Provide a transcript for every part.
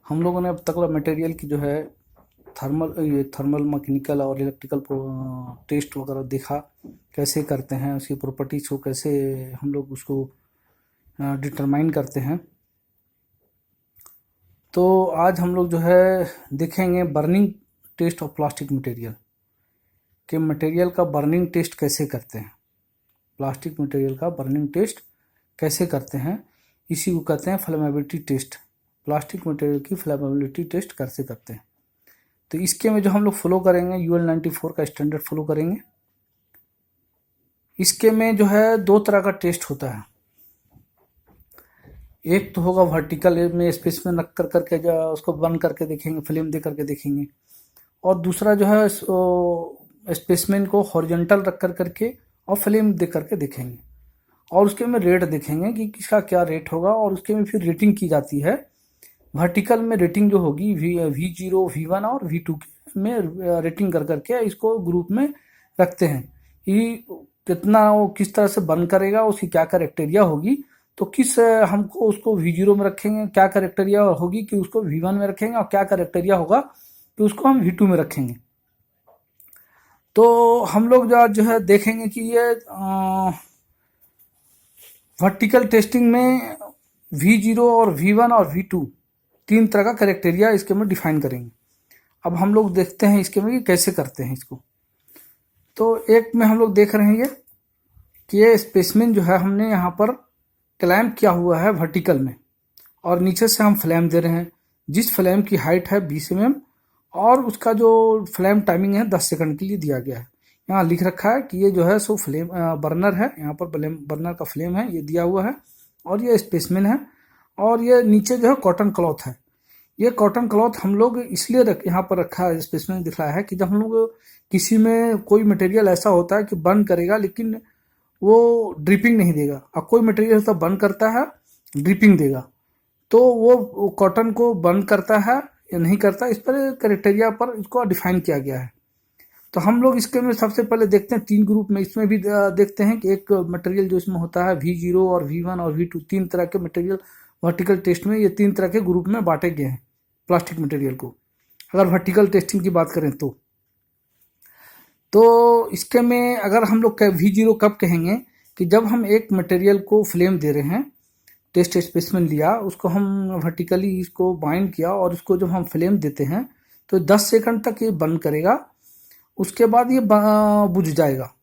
हम लोगों ने अब तक मटेरियल की जो है थर्मल मैकेनिकल और इलेक्ट्रिकल टेस्ट वगैरह देखा, कैसे करते हैं, उसकी प्रॉपर्टीज को कैसे हम लोग उसको डिटरमाइन करते हैं। तो आज हम लोग जो है देखेंगे burning test of plastic material, कि मटेरियल का बर्निंग टेस्ट कैसे करते हैं, प्लास्टिक मटेरियल का बर्निंग टेस्ट कैसे करते हैं। इसी को कहते हैं फ्लेमेबिलिटी टेस्ट। प्लास्टिक मटेरियल की फ्लेमेबिलिटी टेस्ट कैसे करते हैं, तो इसके में जो हम लोग फॉलो करेंगे UL 94 का स्टैंडर्ड फॉलो करेंगे। इसके में जो है दो तरह का टेस्ट होता है। एक तो होगा वर्टिकल में स्पेसिमेन रख कर करके जो उसको बर्न करके देखेंगे, फिल्म दे करके देखेंगे, और दूसरा जो है स्पेसिमेन को हॉरिजॉन्टल रख कर करके और फिल्म दे करके देखेंगे, और उसके में रेट देखेंगे कि किसका क्या रेट होगा, और उसके में फिर रेटिंग की जाती है। वर्टिकल में रेटिंग जो होगी V0, V1 और V2 में रेटिंग कर करके इसको ग्रुप में रखते हैं कि कितना वो किस तरह से बर्न करेगा, उसकी क्या कैरेक्टेरिया होगी। तो किस हमको उसको V0 में रखेंगे, क्या कैरेक्टेरिया होगी कि उसको V1 में रखेंगे, और क्या कैरेक्टेरिया होगा कि उसको हम V2 में रखेंगे। तो हम लोग जो है देखेंगे कि ये वर्टिकल टेस्टिंग में V0 और V1 और V2 तीन तरह का कैरेक्टेरिया इसके में डिफाइन करेंगे। अब हम लोग देखते हैं इसके में कैसे करते हैं इसको। तो एक में हम लोग देख रहे हैं कि ये स्पेसिमेन जो है हमने यहाँ पर क्लैम्प किया हुआ है वर्टिकल में, और नीचे से हम फ्लेम दे रहे हैं, जिस फ्लेम की हाइट है 20 mm, और उसका जो फ्लेम टाइमिंग है 10 सेकंड के लिए दिया गया है। यहाँ लिख रखा है कि ये जो है सो फ्लेम बर्नर है, यहाँ पर बर्नर का फ्लेम है, ये दिया हुआ है, और ये स्पेसिमेन है, और ये नीचे जो है कॉटन क्लॉथ है। ये कॉटन क्लॉथ हम लोग इसलिए यहाँ पर रखा है, स्पेसिमेन दिख रहा है कि जब हम लोग किसी में कोई मटेरियल ऐसा होता है कि बर्न करेगा लेकिन वो ड्रिपिंग नहीं देगा, और कोई मटेरियल तो बर्न करता है ड्रिपिंग देगा, तो वो कॉटन को बर्न करता है या नहीं करता, इस पर क्राइटेरिया पर इसको डिफाइन किया गया है। तो हम लोग इसके में सबसे पहले देखते हैं तीन ग्रुप में, इसमें भी देखते हैं कि एक मटेरियल जो इसमें होता है V0 और V1 और V2, तीन तरह के मटेरियल वर्टिकल टेस्ट में ये तीन तरह के ग्रुप में बांटे गए हैं प्लास्टिक मटेरियल को, अगर वर्टिकल टेस्टिंग की बात करें तो इसके में अगर हम लोग V0 कब कहेंगे कि जब हम एक मटेरियल को फ्लेम दे रहे हैं, टेस्ट स्पेसिमेन लिया, उसको हम वर्टिकली इसको बाइंड किया, और उसको जब हम फ्लेम देते हैं तो 10 सेकंड तक ये बर्न करेगा, उसके बाद ये बुझ जाएगा,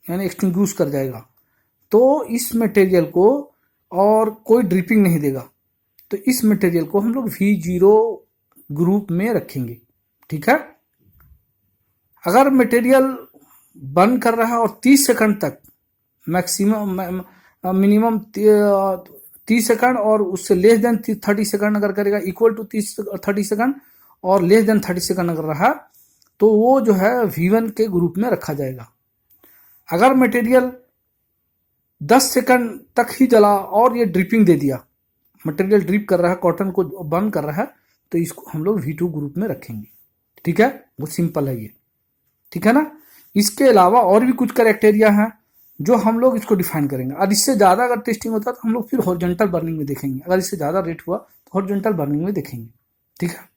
यानी एक्सटिंग्विश कर जाएगा। तो इस मटेरियल को और कोई ड्रिपिंग नहीं देगा, तो इस मटेरियल को हम लोग V0 ग्रुप में रखेंगे। ठीक है। अगर मटेरियल बर्न कर रहा है और 30 सेकंड तक, मैक्सिमम मिनिमम 30 सेकंड और उससे लेस देन 30 सेकंड अगर करेगा, इक्वल टू 30 सेकंड और लेस देन 30 सेकंड अगर रहा, तो वो जो है V1 के ग्रुप में रखा जाएगा। अगर मटेरियल 10 सेकंड तक ही जला और ये ड्रिपिंग दे दिया, मटेरियल ड्रिप कर रहा है, कॉटन को बर्न कर रहा है, तो इसको हम लोग V2 ग्रुप में रखेंगे। ठीक है, वो सिंपल है ये। ठीक है ना। इसके अलावा और भी कुछ कैरेक्टेरिया हैं जो हम लोग इसको डिफाइन करेंगे, और इससे ज़्यादा अगर टेस्टिंग होता है तो हम लोग फिर हॉरिजॉन्टल बर्निंग में देखेंगे, अगर इससे ज़्यादा रेट हुआ तो हॉरिजॉन्टल बर्निंग में देखेंगे। ठीक है,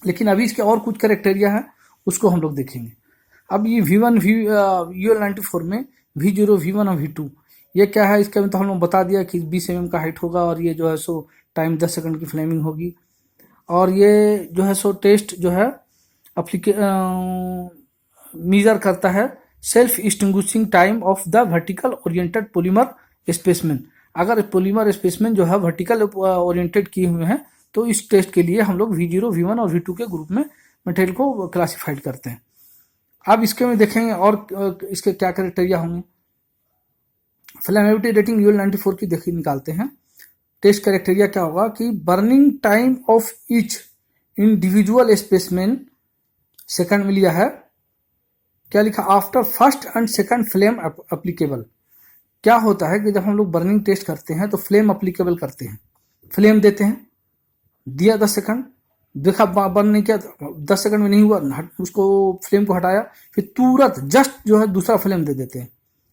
लेकिन अभी इसके और कुछ कैरेक्टेरिया है, उसको हम लोग देखेंगे। अब ये V1 UL 94 में V0, V1 और V2 ये क्या है, इसके में तो हम लोग बता दिया कि 20 mm का हाइट होगा, और ये जो है सो टाइम 10 सेकंड की फ्लेमिंग होगी, और ये जो है सो टेस्ट जो है मेजर करता है self extinguishing time of the vertical oriented polymer specimen. अगर पॉलीमर स्पेसिमेन जो है वर्टिकल ओरिएंटेड किए हुए हैं, तो इस टेस्ट के लिए हम लोग V0, V1 और V2 के ग्रुप में मटेरियल को क्लासिफाइड करते हैं। अब इसके में देखेंगे और इसके क्या क्राइटेरिया होंगे। फ्लेमेबिलिटी रेटिंग UL 94 की देखिए निकालते हैं। टेस्ट क्राइटेरिया क्या होगा कि burning time of each individual specimen, second में लिया है, क्या लिखा, after first and second flame applicable. क्या होता है कि जब हम लोग बर्निंग टेस्ट करते हैं तो फ्लेम एप्लीकेबल करते हैं, फ्लेम देते हैं, दिया 10 सेकंड, देखा बर्न नहीं किया, 10 सेकंड में नहीं हुआ, उसको फ्लेम को हटाया, फिर तुरंत जस्ट जो है दूसरा फ्लेम दे देते हैं,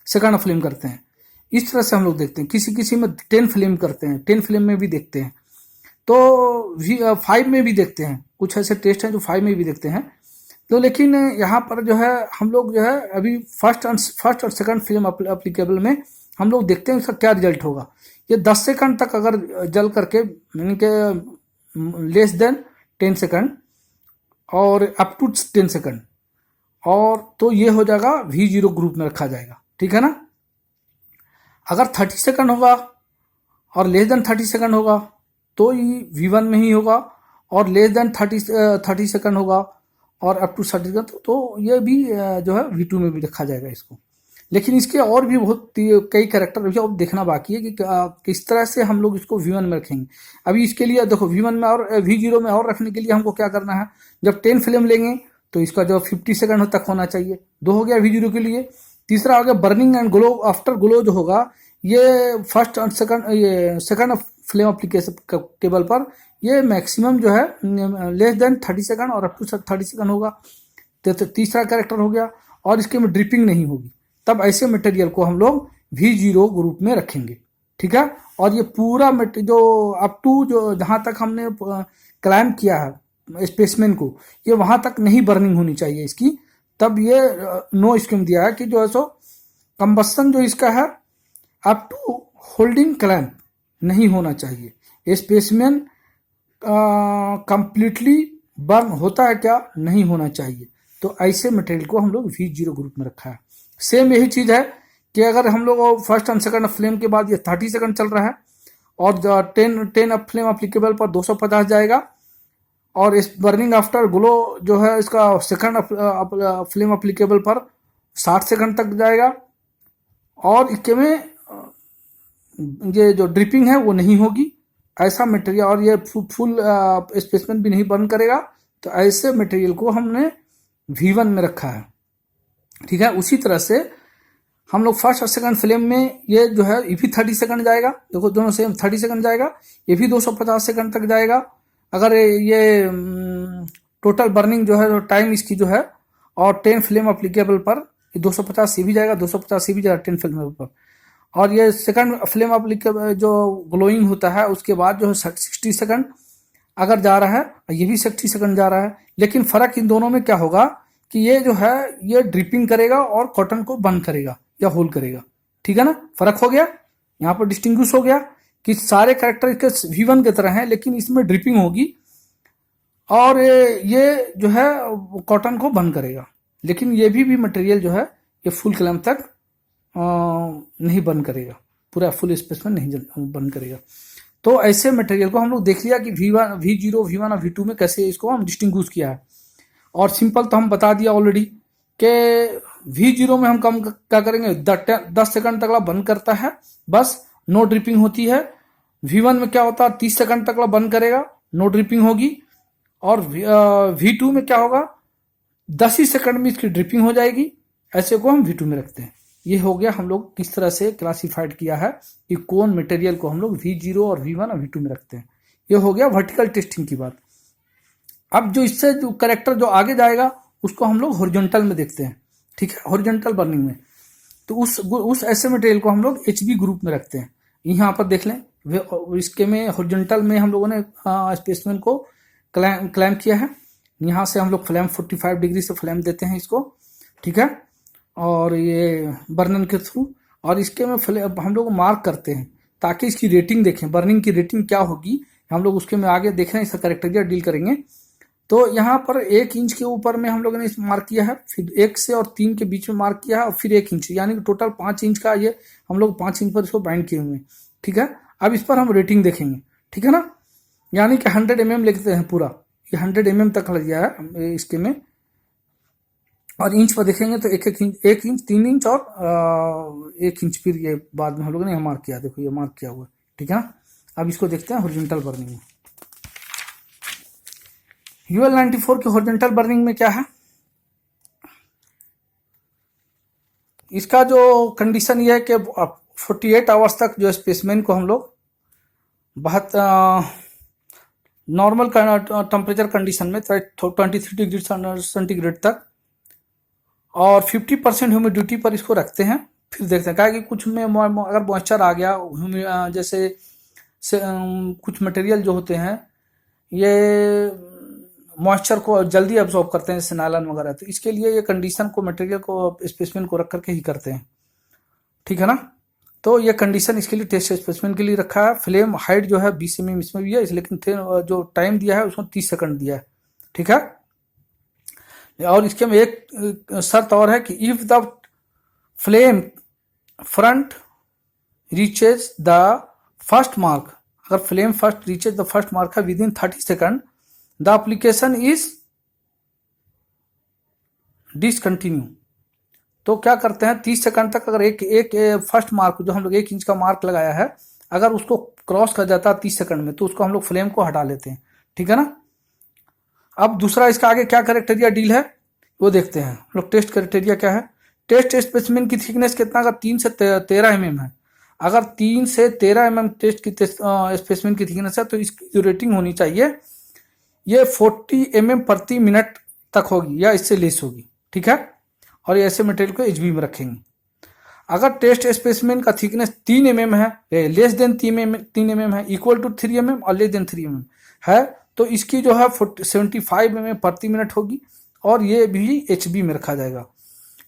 सेकंड फ्लेम करते हैं। इस तरह से हम लोग देखते हैं। किसी किसी में 10 फ्लेम करते हैं, 10 फ्लेम में भी देखते हैं। तो फाइव में भी देखते हैं, कुछ ऐसे टेस्ट हैं जो फाइव में भी देखते हैं। तो लेकिन यहाँ पर जो है हम लोग जो है अभी फर्स्ट और सेकंड फिल्म अप्लीकेबल में हम लोग देखते हैं इसका क्या रिजल्ट होगा। ये 10 सेकंड तक अगर जल करके यानी कि लेस देन 10 सेकंड और अप टू 10 सेकंड, और तो ये हो जाएगा V0 ग्रुप में रखा जाएगा, ठीक है ना। अगर 30 सेकंड होगा और लेस देन 30 सेकंड होगा तो ये V1 में ही होगा, और लेस देन 30 सेकंड होगा और अप टू 30 सेकंड तो ये भी जो है V2 में भी रखा जाएगा इसको। लेकिन इसके और भी बहुत कई कैरेक्टर अभी और देखना बाकी है कि किस तरह से हम लोग इसको V1 में रखेंगे। अभी इसके लिए देखो V1 में और V0 में और रखने के लिए हमको क्या करना है, जब 10 फिल्म लेंगे तो इसका जो 50 सेकंड तक होना चाहिए, 2 हो गया V0 के लिए। तीसरा हो गया burning and glow, after glow जो होगा ये फर्स्ट और सेकंड फ्लेम एप्लीकेशन केबल पर ये मैक्सिमम जो है लेस देन 30 सेकंड और अप टू 30 सेकंड होगा। तो तीसरा कैरेक्टर हो गया, और इसके में ड्रिपिंग नहीं होगी। तब ऐसे मटेरियल को हम लोग V0 ग्रुप में रखेंगे, ठीक है। और ये पूरा जो अप टू जो जहां तक हमने क्लाइम किया है स्पेसमैन को, ये वहां तक नहीं बर्निंग होनी चाहिए इसकी। तब ये नो स्कीम दिया है कि जो है सो कंबस्टन जो इसका है अप टू होल्डिंग क्लैंप नहीं होना चाहिए। स्पेसमैन कंप्लीटली बर्न होता है क्या, नहीं होना चाहिए। तो ऐसे मटेरियल को हम लोग V0 ग्रुप में रखा है। सेम यही चीज है कि अगर हम लोग फर्स्ट एंड सेकंड फ्लेम के बाद ये 30 सेकंड चल रहा है और 10 अप फ्लेम एप्लीकेबल पर 250 जाएगा, और इस बर्निंग आफ्टर ग्लो जो है इसका सेकंड फ्लेम एप्लीकेबल पर 60 सेकंड तक जाएगा, और इसके में ये जो ड्रिपिंग है वो नहीं होगी। ऐसा मटेरियल, और ये फुल स्पेसमैन भी नहीं बर्न करेगा। तो ऐसे मटेरियल को हमने V1 में रखा है, ठीक है। उसी तरह से हम लोग फर्स्ट और सेकंड फ्लेम में ये जो है ये भी 30 सेकंड जाएगा, देखो दोनों सेम 30 सेकंड जाएगा, ये भी 250 सेकंड तक जाएगा। अगर ये टोटल बर्निंग जो है टाइम इसकी जो है और 10 फ्लेम एप्लीकेबल पर 250 से भी जाएगा, 250 से भी जाएगा 10 फ्लेम पर। और ये सेकंड फ्लेम एप्लीकेबल जो ग्लोइंग होता है उसके बाद जो है 60 सेकंड अगर जा रहा है, ये भी 60 सेकंड जा रहा है। लेकिन फर्क इन दोनों में क्या होगा कि ये जो है ये ड्रिपिंग करेगा और कॉटन को बंद करेगा या होल्ड करेगा, ठीक है ना। फर्क हो गया, यहाँ पर डिस्टिंग्विश हो गया कि सारे कैरेक्टर इसके V1 की तरह हैं, लेकिन इसमें ड्रिपिंग होगी और ये जो है कॉटन को बंद करेगा। लेकिन ये भी मटेरियल जो है ये फुल क्लैम तक नहीं बंद करेगा, पूरा फुल स्पेस में नहीं बंद करेगा। तो ऐसे मटेरियल को हम लोग देख लिया कि V0, V1 और V2 में कैसे इसको हम डिस्टिंग्विश किया है। और सिंपल तो हम बता दिया ऑलरेडी कि V0 में हम कम क्या करेंगे, 10 सेकंड तक बंद करता है, बस नो ड्रिपिंग होती है। V1 में क्या होता है 30 सेकंड तक बंद करेगा, नो ड्रिपिंग होगी। और V2 में क्या होगा 10 ही सेकंड में इसकी ड्रिपिंग हो जाएगी। ऐसे को हम V2 में रखते हैं। ये हो गया हम लोग किस तरह से क्लासिफाइड किया है कि कौन मटेरियल को हम लोग V0 और V1 और V2 में रखते हैं। ये हो गया वर्टिकल टेस्टिंग की बात। अब जो इससे जो कैरेक्टर जो आगे जाएगा उसको हम लोग हॉरिजॉन्टल में देखते हैं, ठीक है, हॉरिजॉन्टल बर्निंग में। तो उस ऐसे मटेरियल को हम लोग HB ग्रुप में रखते हैं। यहाँ पर देख लें, इसके में हॉरिजॉन्टल में हम लोगों ने स्पेसमैन को क्लैम किया है। यहाँ से हम लोग फ्लेम 45 डिग्री से फ्लेम देते हैं इसको, ठीक है, और ये बर्नर के थ्रू। और इसके में हम लोग मार्क करते हैं ताकि इसकी रेटिंग देखें, बर्निंग की रेटिंग क्या होगी हम लोग उसके में आगे देख रहे हैं, इसका कैरेक्टरिया डील करेंगे। तो यहाँ पर 1 इंच के ऊपर में हम लोगों ने मार्क किया है, फिर 1 से और 3 के बीच में मार्क किया है, और फिर 1 इंच, यानी कि टोटल 5 इंच का ये हम लोग 5 इंच पर इसको बाइंड किए हुए हैं, ठीक है। अब इस पर हम रेटिंग देखेंगे, ठीक है ना, यानी कि 100 mm लिखते हैं पूरा, ये 100 mm तक लग गया है इसके में। और इंच पर देखेंगे तो 1 इंच 3 इंच और 1 इंच फिर ये बाद में हम लोगों ने मार्क किया, देखो ये मार्क किया हुआ है, ठीक है ना। अब इसको देखते हैं हॉरिजॉन्टल बर्निंग में। UL94 के हॉरिजॉन्टल बर्निंग में क्या है, इसका जो कंडीशन ये है कि 48 आवर्स तक जो स्पेसमैन को हम लोग बहुत नॉर्मल टेम्परेचर कंडीशन में 23 डिग्री सेंटीग्रेड तक और 50% ह्यूमिडिटी पर इसको रखते हैं। फिर देखते हैं क्या कि कुछ में अगर मॉइस्चर आ गया, जैसे कुछ मटेरियल जो होते हैं ये मॉइस्चर को जल्दी एब्जॉर्ब करते हैं, जैसे नायलॉन वगैरह, तो इसके लिए ये कंडीशन को मटेरियल को स्पेसिमेन को रख करके ही करते हैं, ठीक है ना। तो ये कंडीशन इसके लिए टेस्ट स्पेसिमेन के लिए रखा है। फ्लेम हाइट जो है 20 mm इसमें भी है, लेकिन जो टाइम दिया है उसमें 30 सेकंड दिया है, ठीक है। और इसके में एक शर्त और है कि if the flame front reaches the first mark, अगर flame first reaches the first mark है within 30 second, the application is discontinue. तो क्या करते हैं, 30 सेकंड तक अगर एक फर्स्ट मार्क जो हम लोग 1 इंच का मार्क लगाया है, अगर उसको क्रॉस कर जाता है 30 सेकंड में, तो उसको हम लोग फ्लेम को हटा लेते हैं, ठीक है ना। अब दूसरा इसका आगे क्या क्राइटेरिया डील है वो देखते हैं हम लोग। टेस्ट क्राइटेरिया क्या है, टेस्ट स्पेसिमेन की थिकनेस कितना, अगर 3 से 13 mm है, अगर 3 से 13 mm टेस्ट की स्पेसिमेन की थिकनेस है, तो इसकी जो रेटिंग होनी चाहिए ये 40 mm प्रति मिनट तक होगी या इससे लेस होगी, ठीक है। और ये ऐसे मटेरियल को एचबी में रखेंगे। अगर टेस्ट स्पेसिमेन का थिकनेस 3 mm है, लेस देन 3 mm है, इक्वल टू 3 mm और लेस देन 3 mm है, तो इसकी जो है 75 mm प्रति मिनट होगी और ये भी एचबी में रखा जाएगा,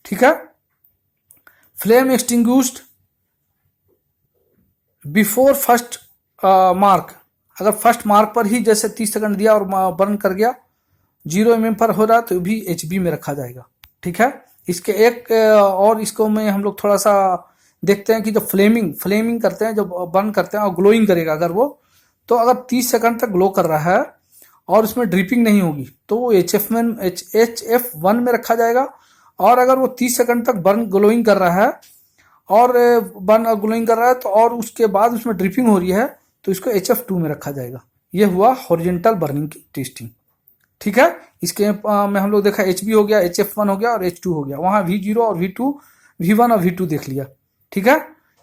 ठीक है। Flame extinguished before first mark, अगर फर्स्ट मार्क पर ही जैसे 30 सेकंड दिया और बर्न कर गया, 0 mm पर हो रहा तो भी एचबी में रखा जाएगा, ठीक है। इसके एक और इसको में हम लोग थोड़ा सा देखते हैं कि जो फ्लेमिंग करते हैं, जो बर्न करते हैं और ग्लोइंग करेगा अगर वो, तो अगर 30 सेकंड तक ग्लो कर रहा है और उसमें ड्रिपिंग नहीं होगी तो वो HF1 में रखा जाएगा। और अगर वो 30 सेकंड तक बर्न ग्लोइंग कर रहा है और बर्न ग्लोइंग कर रहा है तो और उसके बाद उसमें ड्रिपिंग हो रही है तो इसको HF2 में रखा जाएगा। ये हुआ हॉरिजॉन्टल बर्निंग की टेस्टिंग, ठीक है। इसके में हम लोग देखा HB हो गया, HF1 हो गया और H2 हो गया, वहां V0 और V2, V1 और V2 देख लिया, ठीक है।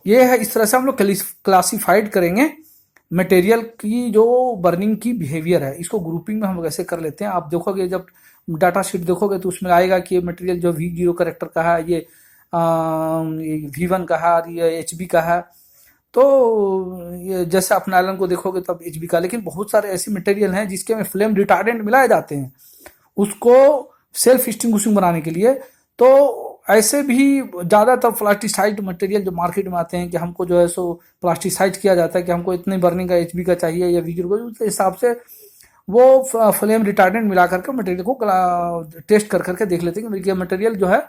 ये है, इस तरह से हम लोग क्लासिफाइड करेंगे मटेरियल की जो बर्निंग की बिहेवियर है। इसको ग्रुपिंग में हम लोग ऐसे कर लेते हैं। आप देखोगे जब डाटा शीट देखोगे तो उसमें आएगा कि ये मटेरियल जो V0 करेक्टर का है, ये V1 का है और ये HB का है। तो ये जैसे आप नायलॉन को देखोगे तो अब HB का, लेकिन बहुत सारे ऐसे मटेरियल हैं जिसके में फ्लेम रिटार्डेंट मिलाए जाते हैं उसको सेल्फ एक्सटिंग्विशिंग बनाने के लिए। तो ऐसे भी ज़्यादातर प्लास्टिसाइड मटेरियल जो मार्केट में आते हैं कि हमको जो है सो प्लास्टिसाइड किया जाता है कि हमको इतने बर्निंग का HB का चाहिए या V0 का, उस हिसाब से वो फ्लेम रिटार्डेंट मिला करके मटेरियल को टेस्ट कर करके देख लेते हैं कि मटेरियल जो है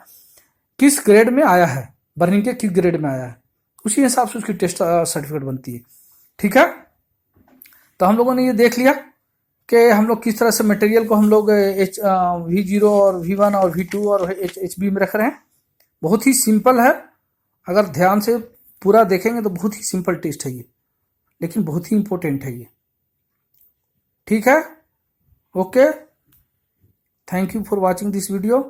किस ग्रेड में आया है, बर्निंग के किस ग्रेड में आया है, उसी हिसाब से उसकी टेस्ट सर्टिफिकेट बनती है, ठीक है। तो हम लोगों ने ये देख लिया कि हम लोग किस तरह से मटेरियल को हम लोग V0 और V1 और V2 और HB में रख रहे हैं। बहुत ही सिंपल है, अगर ध्यान से पूरा देखेंगे तो बहुत ही सिंपल टेस्ट है ये, लेकिन बहुत ही इंपॉर्टेंट है ये, ठीक है। Okay, thank you for watching this video.